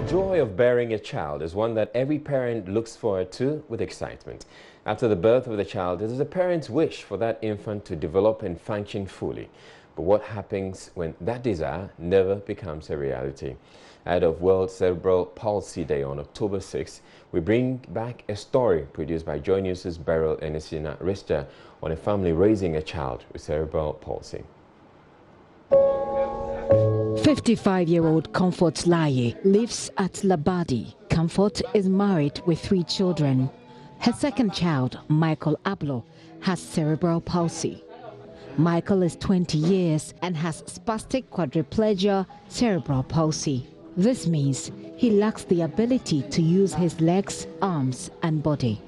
joy of bearing a child is one that every parent looks forward to with excitement. After the birth of the child, it is the parent's wish for that infant to develop and function fully. But what happens when that desire never becomes a reality? Ahead of World Cerebral Palsy Day on October 6th, we bring back a story produced by Joy News' Beryl and Isina Richter on a family raising a child with cerebral palsy. 55-year-old Comfort Laye lives at Labadi. Comfort is married with 3 children. Her second child, Michael Ablo, has cerebral palsy. Michael is 20 years and has spastic quadriplegia cerebral palsy. This means he lacks the ability to use his legs, arms and body.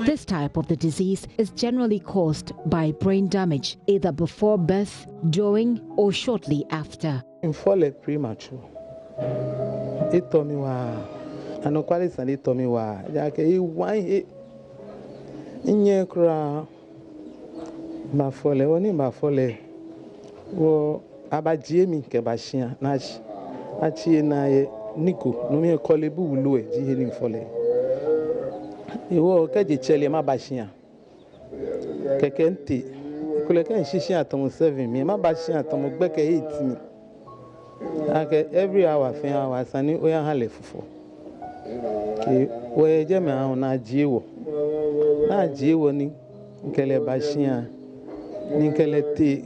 This type of the disease is generally caused by brain damage either before birth, during or shortly after. In fall premature. It told me why. I know quality and it told me why. Why in your crowd? Ma folle, only ma folle. Wo abajemi kebashia nash. Achi na Nico, no me call it Bulu, Jihini folle. You will catch a chelly ma bashia. Kekenti. Kulekan Shishia Tom 7 me, my bashia Tom Becker 8 me. Every hour, 3 hours, and we are haleful. We jam on a jiwo. Na jiwo ni Kele Bashia, Nikeleti,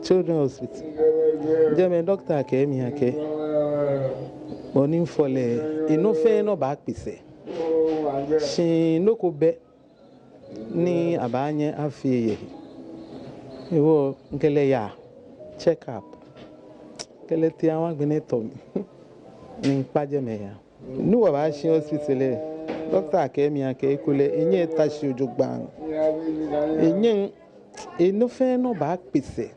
Children's Hospital. German doctor came here. Morning for no fair no back pisse. She no go be ni abanye afiye. You will Nkeleya check up. Keleti awa gbenetom ni pajemeya. Nu aba shi hospital doctor came here ke kule enye tashi ojogban. Enye no fair no back pisse.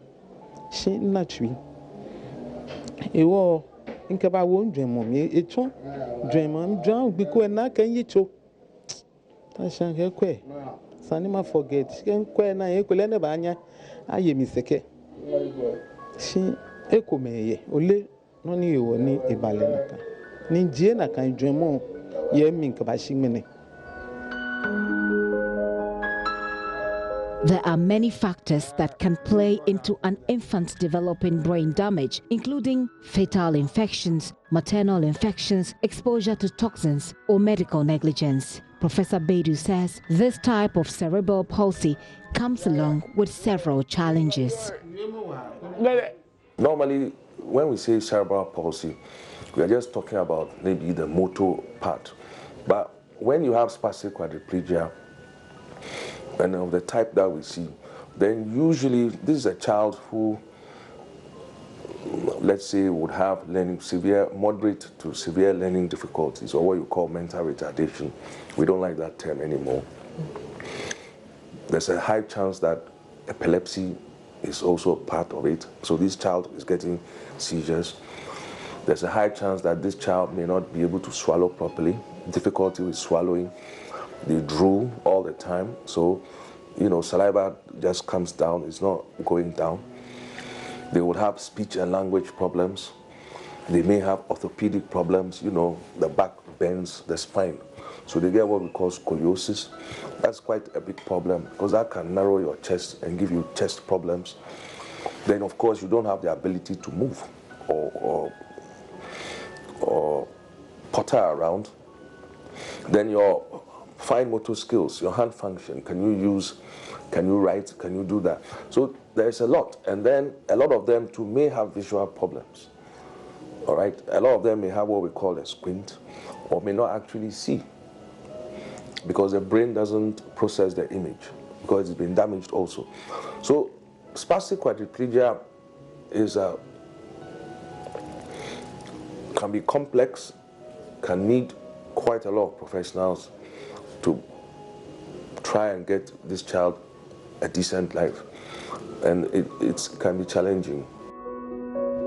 She natui. Iwo inkeba wo ndwen mom echo dwen mom dwan biko na kan yicho ta shan ke kwe sanima forget ken kwe na ekole ne ba anya aye mi seke shi ekomeye ole no ni ewo ni ibale naka ni je na kan dwen mom ye mi nka ba shi mene. There are many factors that can play into an infant's developing brain damage, including fetal infections, maternal infections, exposure to toxins, or medical negligence. Professor Bedu says this type of cerebral palsy comes along with several challenges. Normally, when we say cerebral palsy, we are just talking about maybe the motor part. But when you have spastic quadriplegia, and of the type that we see, then usually this is a child who, let's say, would have moderate to severe learning difficulties, or what you call mental retardation. We don't like that term anymore. There's a high chance that epilepsy is also part of it. So this child is getting seizures. There's a high chance that this child may not be able to swallow properly, difficulty with swallowing. They drool all the time, so saliva just comes down, it's not going down. They would have speech and language problems. They may have orthopedic problems, the back bends, the spine. So they get what we call scoliosis. That's quite a big problem because that can narrow your chest and give you chest problems. Then of course you don't have the ability to move or potter around. Then your fine motor skills, your hand function, can you write, can you do that? So there's a lot, and then a lot of them too may have visual problems, all right? A lot of them may have what we call a squint, or may not actually see, because the brain doesn't process the image, because it's been damaged also. So spastic quadriplegia can be complex, can need quite a lot of professionals to try and get this child a decent life, and it can be challenging.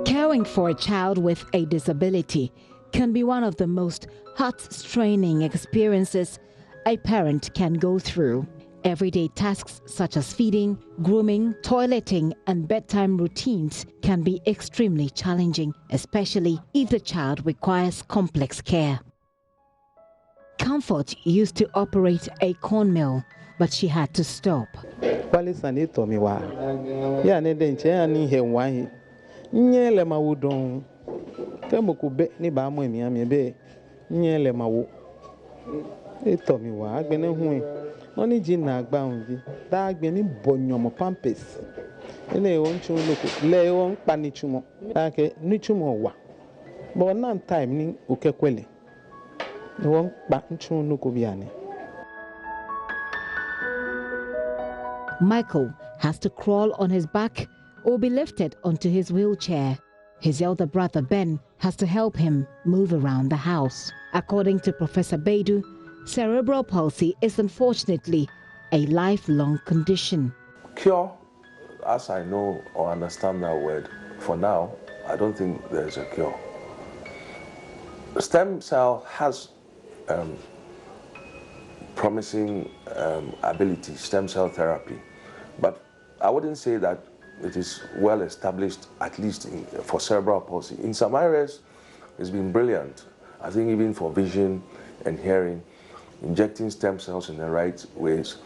Caring for a child with a disability can be one of the most heart-straining experiences a parent can go through. Everyday tasks such as feeding, grooming, toileting, and bedtime routines can be extremely challenging, especially if the child requires complex care. Comfort used to operate a corn mill, but she had to stop. Only Gina Boundy, that been in Bonyomo Pampis. Leon Chumuko, Leon Panichumo, like Nichumowa. But none time ning Ukekwele. No one Banchunukubiani. Michael has to crawl on his back or be lifted onto his wheelchair. His elder brother Ben has to help him move around the house. According to Professor Baidu, cerebral palsy is unfortunately a lifelong condition. Cure, as I know or understand that word, for now, I don't think there's a cure. Stem cell has promising ability, stem cell therapy, but I wouldn't say that it is well established, at least for cerebral palsy. In some areas, it's been brilliant. I think even for vision and hearing, injecting stem cells in the right ways,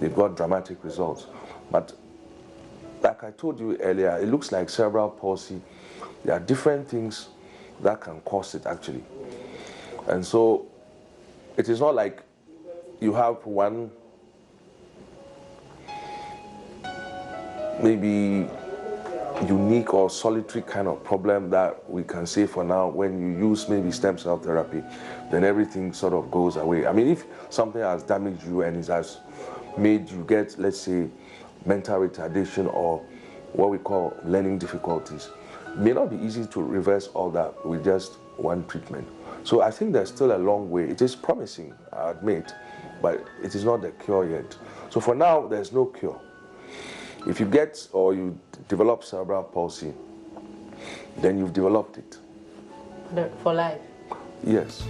they've got dramatic results. But like I told you earlier, it looks like cerebral palsy, there are different things that can cause it actually. And so it is not like you have one maybe unique or solitary kind of problem that we can say for now when you use maybe stem cell therapy, then everything sort of goes away. I mean, if something has damaged you and it has made you get, let's say, mental retardation or what we call learning difficulties, it may not be easy to reverse all that with just one treatment. So I think there's still a long way. It is promising, I admit, but it is not the cure yet. So for now, there's no cure. If you get or you develop cerebral palsy, then you've developed it. For life? Yes.